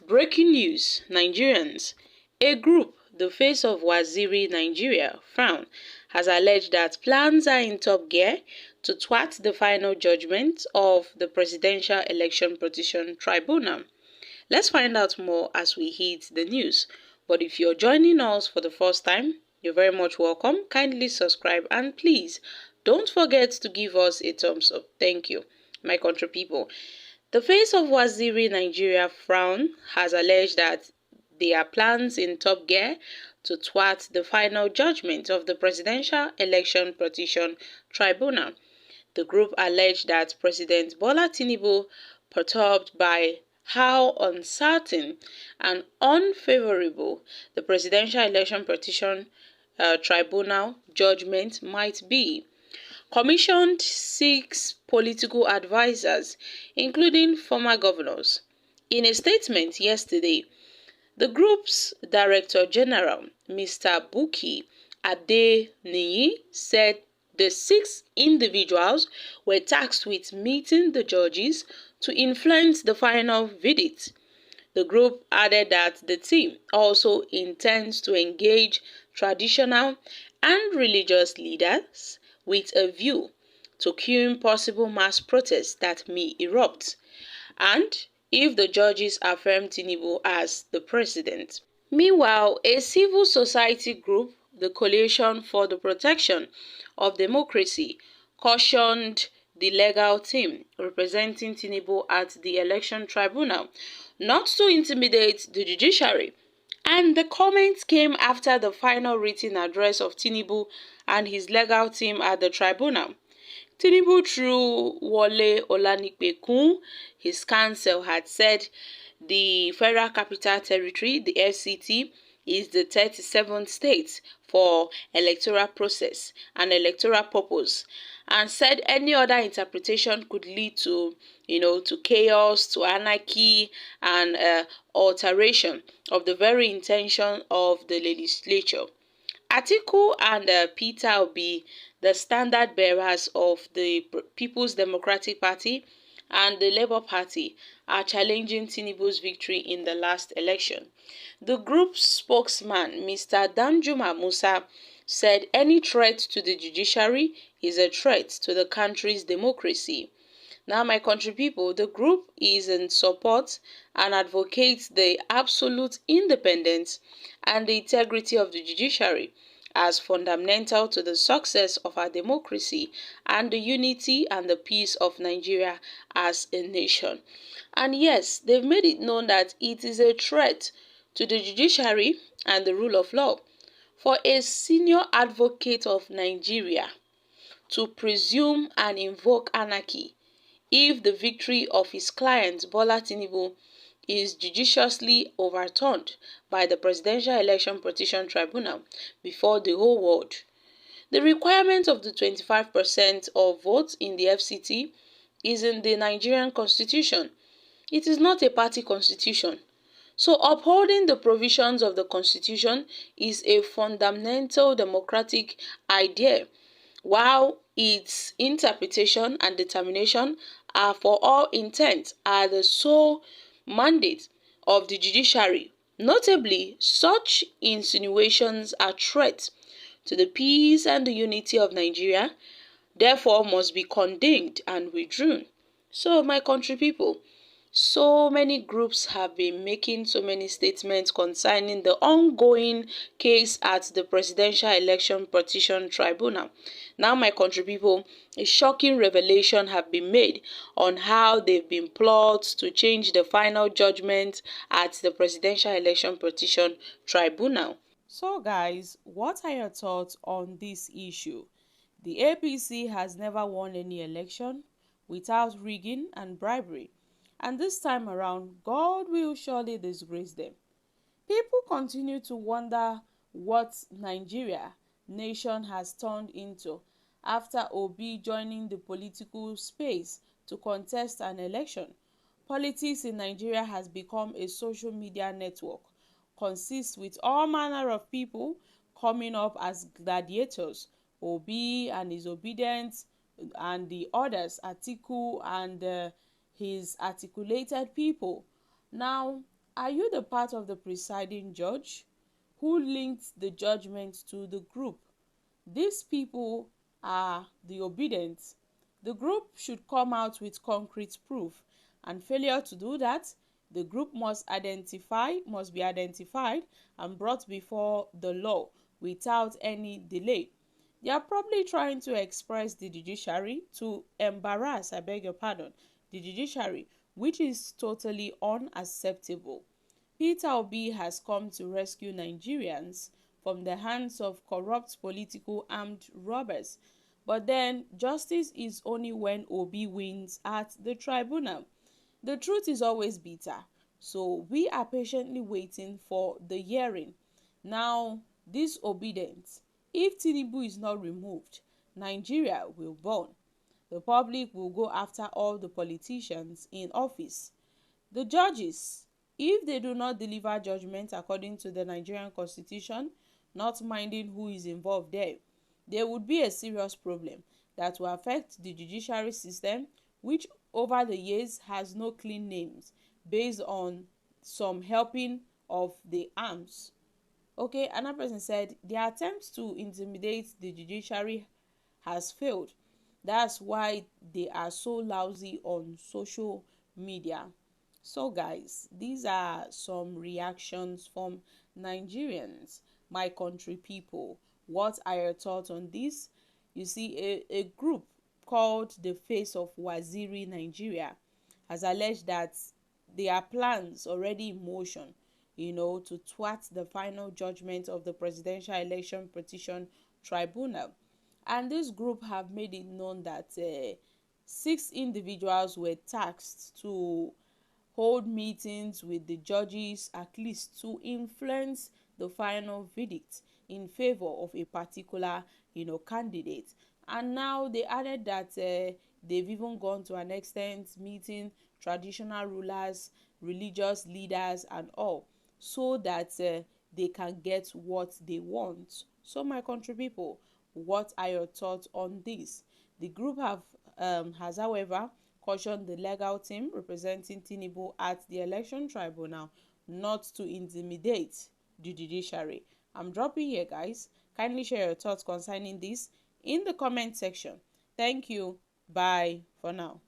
Breaking news, Nigerians. A group, the Face of Waziri Nigeria, Frown, has alleged that plans are in top gear to thwart the final judgment of the Presidential Election Petition Tribunal. Let's find out more as we hit the news. But if you're joining us for the first time, you're very much welcome. Kindly subscribe and please don't forget to give us a thumbs up. Thank you, my country people. The Face of Waziri Nigeria, Frown, has alleged that there are plans in top gear to thwart the final judgment of the Presidential Election Petition Tribunal. The group alleged that President Bola Tinubu, perturbed by how uncertain and unfavorable the Presidential Election Petition Tribunal judgment might be, commissioned 6 political advisers, including former governors. In a statement yesterday, the group's Director General, Mr. Bukky Adeniyi, said the 6 individuals were tasked with meeting the judges to influence the final verdict. The group added that the team also intends to engage traditional and religious leaders with a view to cueing possible mass protests that may erupt, and if the judges affirm Tinubu as the president. Meanwhile, a civil society group, the Coalition for the Protection of Democracy, cautioned the legal team representing Tinubu at the election tribunal not to intimidate the judiciary. And the comments came after the final written address of Tinubu and his legal team at the tribunal. Tinubu, through Wole Olanipekun, his counsel, had said the Federal Capital Territory, the FCT, is the 37th state for electoral process and electoral purpose, and said any other interpretation could lead to, to chaos, to anarchy, and alteration of the very intention of the legislature. Atiku and Peter Obi, the standard bearers of the People's Democratic Party and the Labour Party, are challenging Tinubu's victory in the last election. The group's spokesman, Mr. Danjuma Musa, said any threat to the judiciary is a threat to the country's democracy. Now, my country people, the group is in support and advocates the absolute independence and the integrity of the judiciary as fundamental to the success of our democracy and the unity and the peace of Nigeria as a nation. And yes, they've made it known that it is a threat to the judiciary and the rule of law for a senior advocate of Nigeria to presume and invoke anarchy if the victory of his client Bola Tinubu is judiciously overturned by the Presidential Election Petition Tribunal before the whole world. The requirement of the 25% of votes in the FCT is in the Nigerian Constitution. It is not a party constitution. So upholding the provisions of the Constitution is a fundamental democratic idea, while its interpretation and determination are for all intents are the sole mandate of the judiciary. Notably, such insinuations are threats to the peace and the unity of Nigeria, therefore must be condemned and withdrawn. So, my country people, so many groups have been making so many statements concerning the ongoing case at the Presidential Election Petition Tribunal. Now, my country people, a shocking revelation have been made on how they've been plots to change the final judgment at the Presidential Election Petition Tribunal. So guys, what are your thoughts on this issue? The APC has never won any election without rigging and bribery. And this time around, God will surely disgrace them. People continue to wonder what Nigeria nation has turned into after Obi joining the political space to contest an election. Politics in Nigeria has become a social media network, consists with all manner of people coming up as gladiators. Obi and his obedience and the others, Atiku and his articulated people. Now, Are you the part of the presiding judge who linked the judgment to the group? These people are the obedient. The group should come out with concrete proof, and failure to do that, the group must be identified and brought before the law without any delay. They are probably trying to express the judiciary to embarrass, I beg your pardon, the judiciary, which is totally unacceptable. Peter Obi has come to rescue Nigerians from the hands of corrupt political armed robbers. But then, justice is only when Obi wins at the tribunal. The truth is always bitter, so we are patiently waiting for the hearing. Now, this obedience, if Tinubu is not removed, Nigeria will burn. The public will go after all the politicians in office. The judges, if they do not deliver judgment according to the Nigerian constitution, not minding who is involved there would be a serious problem that will affect the judiciary system, which over the years has no clean names based on some helping of the arms. Okay, another person said their attempts to intimidate the judiciary has failed. That's why they are so lousy on social media. So guys, these are some reactions from Nigerians, my country people. What are your thoughts on this? You see, a group called the Face of Waziri Nigeria has alleged that there are plans already in motion, to thwart the final judgment of the Presidential Election Petition Tribunal. And this group have made it known that 6 individuals were tasked to hold meetings with the judges at least to influence the final verdict in favor of a particular candidate. And now they added that they've even gone to an extent meeting traditional rulers, religious leaders and all, so that they can get what they want. So my country people, what are your thoughts on this? The group has however cautioned the legal team representing Tinubu at the election tribunal not to intimidate the judiciary. I'm dropping here, guys. Kindly share your thoughts concerning this in the comment section. Thank you. Bye for now.